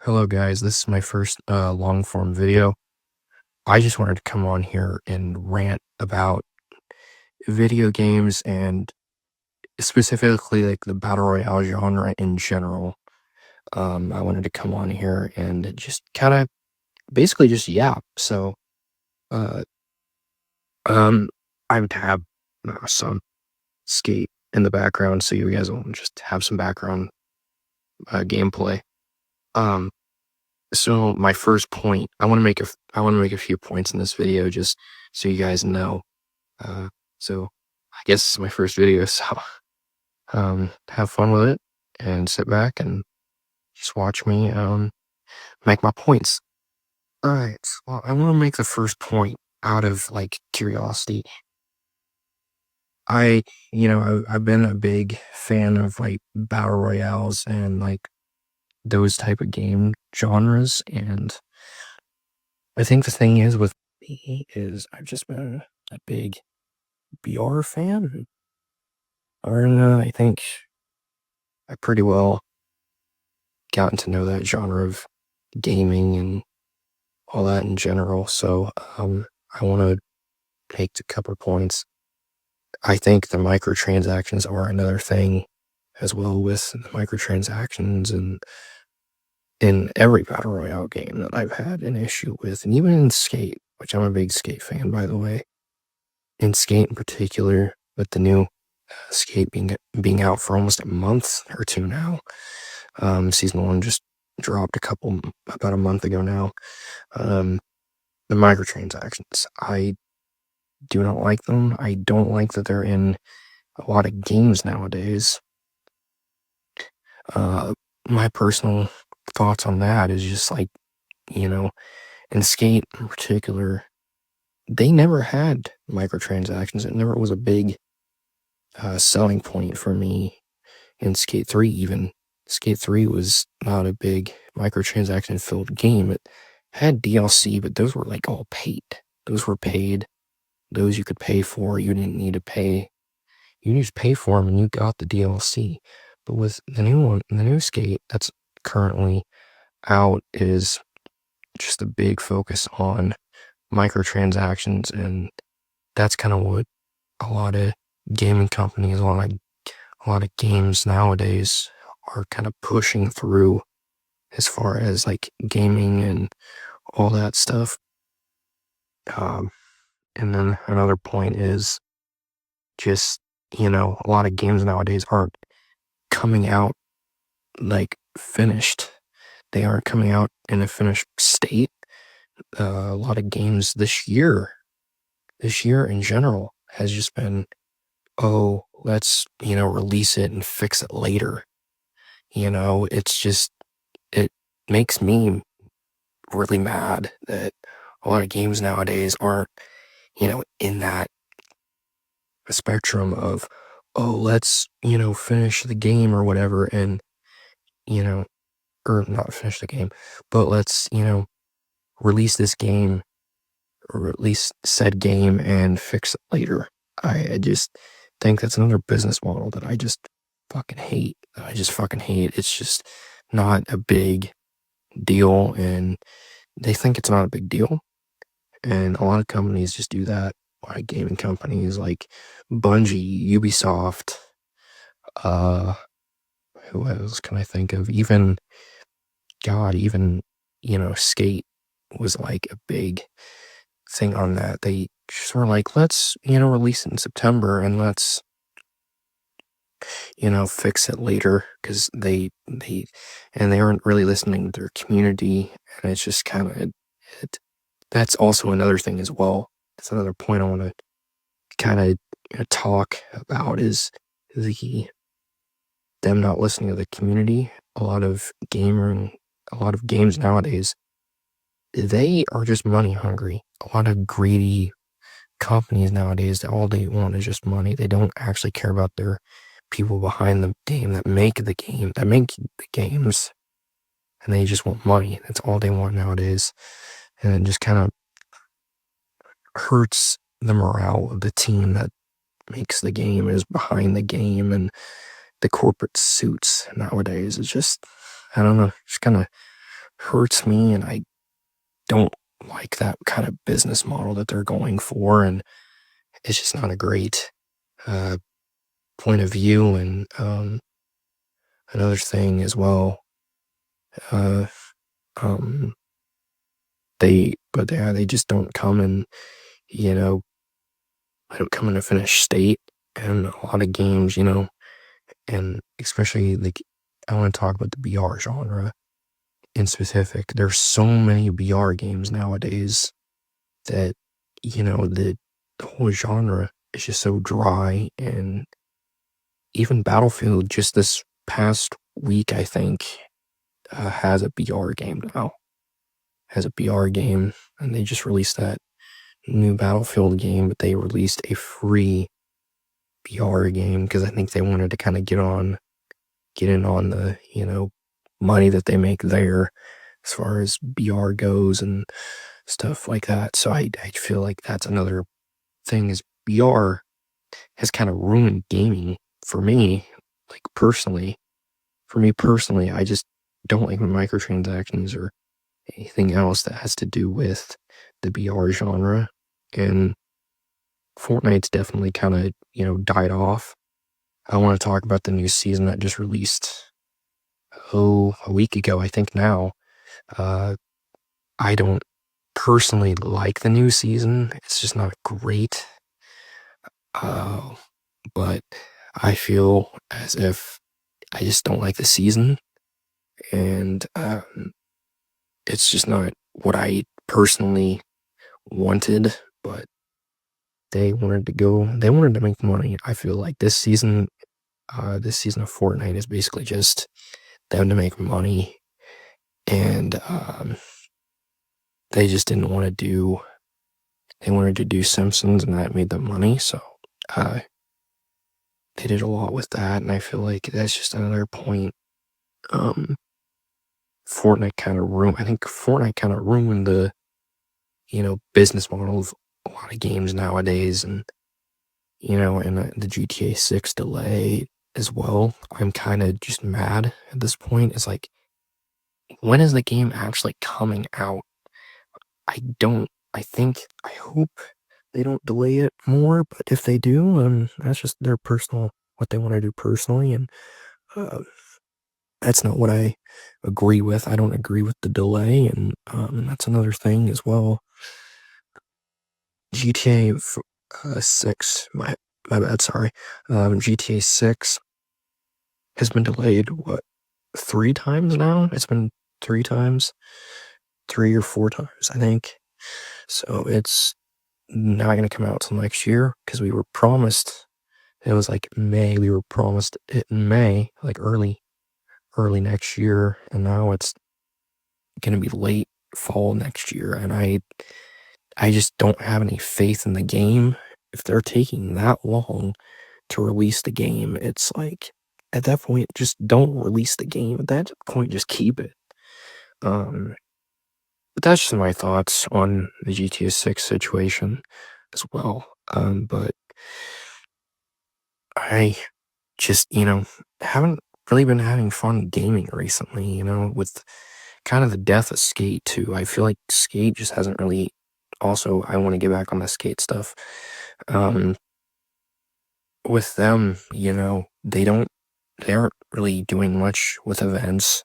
Hello guys, this is my first long form video. I just wanted to come on here and rant about video games and specifically like the battle royale genre in general. I wanted to come on here and just kind of basically just yap. Uh, um, I would have some skate in the background, so you guys will just have some background gameplay. Um, So my first point, I want to make a few points in this video just so you guys know. Uh, so I guess it's my first video, so have fun with it and sit back and just watch me make my points. All right. Well, I want to make the first point out of like curiosity. I've been a big fan of like battle royales and like those type of game genres, and I think the thing is with me is I've just been a big BR fan. Or I think I pretty well gotten to know that genre of gaming and all that in general. So I want to make a couple of points. I think the microtransactions are another thing as well, with the microtransactions and in every battle royale game that I've had an issue with, and even in Skate, which I'm a big Skate fan, by the way. In Skate in particular, with the new Skate being out for almost a month or two now. Season 1 just dropped about a month ago now. The microtransactions, I do not like them. I don't like that they're in a lot of games nowadays. My personal thoughts on that is just like, in Skate in particular, they never had microtransactions. It never was a big selling point for me in Skate 3 even. Skate 3 was not a big microtransaction filled game. It had DLC, but those were like all paid. Those were paid. Those you could pay for. You didn't need to pay. You just pay for them and you got the DLC. But with the new one, the new Skate that's currently out is just a big focus on microtransactions, and that's kind of what a lot of gaming companies, a lot of games nowadays are kind of pushing through as far as like gaming and all that stuff. Um, and then another point is just, a lot of games nowadays aren't coming out like finished. They aren't coming out in a finished state. A lot of games this year in general has just been, oh, let's, release it and fix it later. It's just, it makes me really mad that a lot of games nowadays aren't, in that spectrum of, oh, let's, finish the game or whatever, and, you know, or not finish the game, but let's, release this game or release said game and fix it later. I just think that's another business model that I just fucking hate. I just fucking hate. It's just not a big deal, and they think it's not a big deal. And a lot of companies just do that. A lot of gaming companies like Bungie, Ubisoft, uh, who else can I think of? Even, God, even, Skate was like a big thing on that. They just were like, let's, release it in September and let's, fix it later, because they aren't really listening to their community, and it's just kind of, that's also another thing as well. That's another point I want to kind of talk about is them not listening to the community. A lot of games nowadays, they are just money hungry. A lot of greedy companies nowadays, all they want is just money. They don't actually care about their people behind the game that make the games, and they just want money. That's all they want nowadays, and it just kind of hurts the morale of the team that makes the game, is behind the game, and the corporate suits nowadays. It's just, I don't know, just kind of hurts me, and I don't like that kind of business model that they're going for, and it's just not a great uh, point of view. And another thing as well, uh, um, they just don't come in, you know, they don't come in a finished state, and a lot of games, and especially like I want to talk about the BR genre in specific. There's so many BR games nowadays that the whole genre is just so dry. And even Battlefield, just this past week, I think, has a BR game now. Has a BR game, and they just released that new Battlefield game, but they released a free BR game because I think they wanted to kind of get in on the money that they make there as far as BR goes and stuff like that. So I feel like that's another thing is BR has kind of ruined gaming for me, like personally. For me personally, I just don't like microtransactions or anything else that has to do with the BR genre. And Fortnite's definitely kind of, died off. I want to talk about the new season that just released, a week ago, I think now. Uh, I don't personally like the new season. It's just not great. Uh, but I feel as if I just don't like the season, and it's just not what I personally wanted. But they wanted to make money. I feel like this season of Fortnite is basically just them to make money, and they just didn't want to do. They wanted to do Simpsons, and that made them money. So uh, they did a lot with that, and I feel like that's just another point. Um, I think Fortnite kind of ruined the business model of a lot of games nowadays, and the GTA 6 delay as well. I'm kind of just mad at this point. It's like, when is the game actually coming out? I hope they don't delay it more, but if they do, that's just their personal, what they want to do personally, and uh, that's not what I agree with. I don't agree with the delay, and that's another thing as well. GTA 6, my bad, sorry. GTA 6 has been delayed, what, 3 times now? It's been 3 times? 3 or 4 times, I think. So it's not gonna come out till next year because we were promised it was like May. We were promised it in May, like early next year, and now it's gonna be late fall next year, and I just don't have any faith in the game. If they're taking that long to release the game, it's like, at that point, just don't release the game. At that point, just keep it. Um, but that's just my thoughts on the GTA 6 situation as well. But I just, haven't really been having fun gaming recently, with kind of the death of Skate too. I feel like Skate just hasn't really, also, I want to get back on the Skate stuff. Um, with them, they aren't really doing much with events.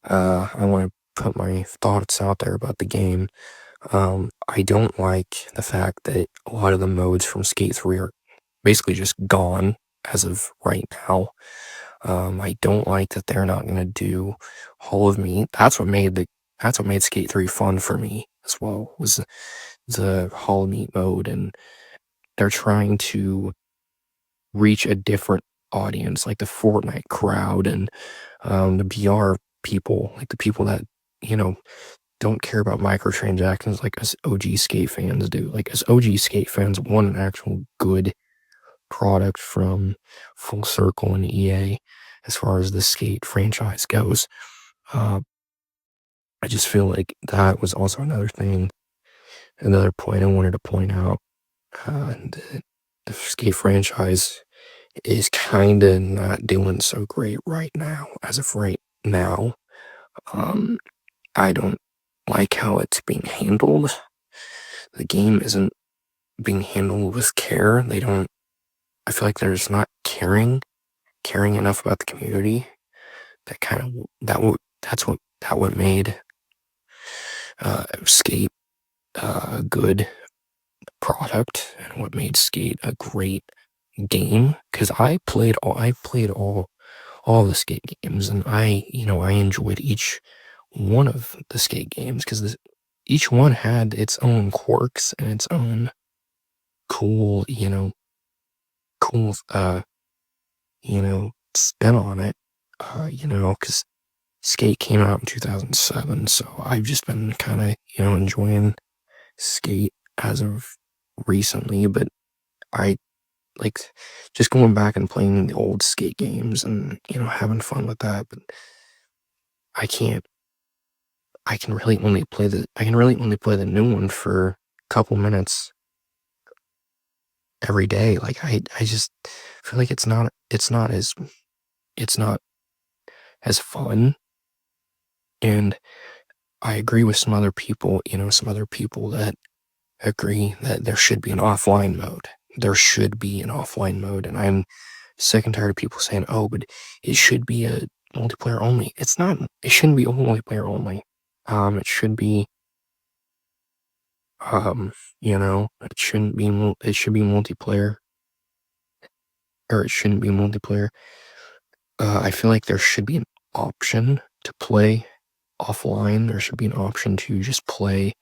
I want to put my thoughts out there about the game. I don't like the fact that a lot of the modes from Skate 3 are basically just gone as of right now. I don't like that they're not gonna do Hall of Meat. That's what made Skate 3 fun for me as well, was the Hall of Meat mode, and they're trying to reach a different audience, like the Fortnite crowd, and the BR people, like the people that, you know, don't care about microtransactions like us OG Skate fans do. Like, us OG Skate fans want an actual good product from Full Circle and EA as far as the Skate franchise goes. Uh, I just feel like that was also another point I wanted to point out. The Skate franchise is kind of not doing so great right now, as of right now. Um, I don't like how it's being handled. The game isn't being handled with care. I feel like there's not caring enough about the community. That's what made Skate a good product, and what made Skate a great game. Because I played all the Skate games, and I enjoyed each one of the Skate games, because each one had its own quirks and its own cool, cool, spin on it. Because Skate came out in 2007, so I've just been kind of, enjoying Skate as of recently. But I like just going back and playing the old Skate games and, having fun with that. But I can't, I can really only play the new one for a couple minutes every day. Like, I just feel like it's not as fun. And I agree with some other people, that agree that there should be an offline mode. There should be an offline mode, and I'm sick and tired of people saying, "Oh, but it should be a multiplayer only." It's not. It shouldn't be multiplayer only. It should be, it shouldn't be. It should be multiplayer, or it shouldn't be multiplayer. I feel like there should be an option to play offline. There should be an option to just play,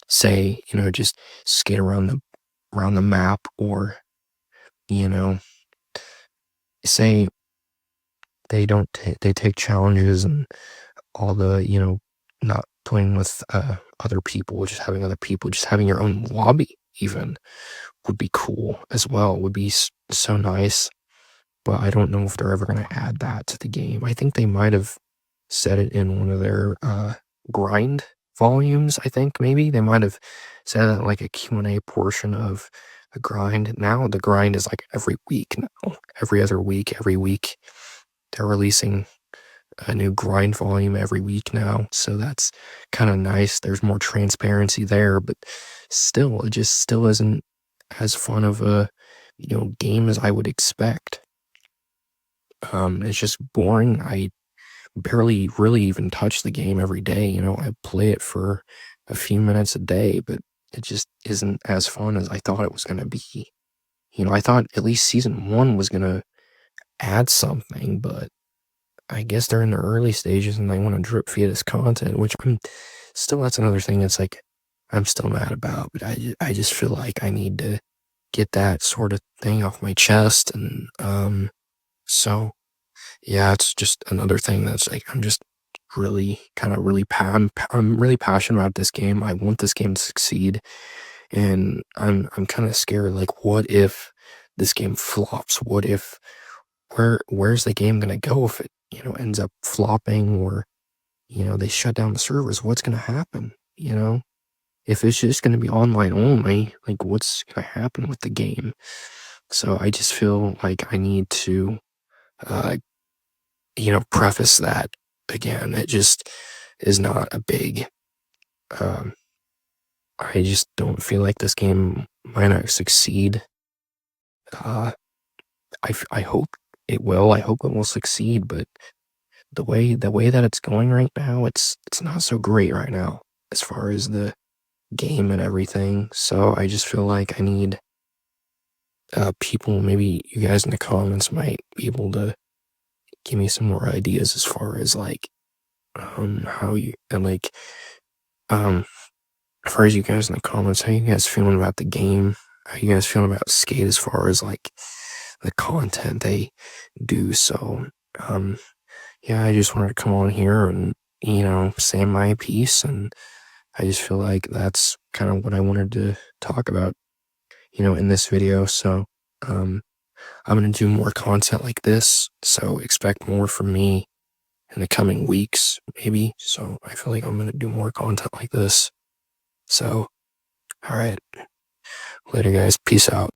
say, just skate around the map, or, say they take challenges and all the, not playing with other people, just having other people, just having your own lobby even would be cool as well. Would be so nice. But I don't know if they're ever going to add that to the game. I think they might have said it in one of their grind volumes. I think maybe they might have said that, like, a Q&A portion of the grind. Now the grind is like every week now, every other week, every week. They're releasing a new grind volume every week now, so that's kind of nice. There's more transparency there, but still, it just still isn't as fun of a, game as I would expect. It's just boring. I barely really even touch the game every day. I play it for a few minutes a day, but it just isn't as fun as I thought it was going to be. I thought at least season 1 was going to add something, but I guess they're in the early stages and they want to drip feed us content, which that's another thing that's like, I'm still mad about, but I just feel like I need to get that sort of thing off my chest. And, so yeah, it's just another thing that's like, I'm just really I'm really passionate about this game. I want this game to succeed, and I'm kind of scared. Like, what if this game flops? What if where's the game gonna go if it ends up flopping, or they shut down the servers? What's gonna happen? If it's just gonna be online only, like, what's gonna happen with the game? So I just feel like I need to preface that again. It just is not a big, I just don't feel like this game might not succeed. I hope it will. I hope it will succeed, but the way that it's going right now, it's not so great right now as far as the game and everything. So I just feel like I need people, maybe you guys in the comments might be able to give me some more ideas as far as, like, how you, and, like, as far as you guys in the comments, how you guys feeling about the game? How you guys feeling about Skate as far as, like, the content they do? So, yeah, I just wanted to come on here and, say my piece, and I just feel like that's kind of what I wanted to talk about, in this video. So, I'm gonna do more content like this, so expect more from me in the coming weeks, maybe. So I feel like I'm gonna do more content like this. So, alright. Later, guys. Peace out.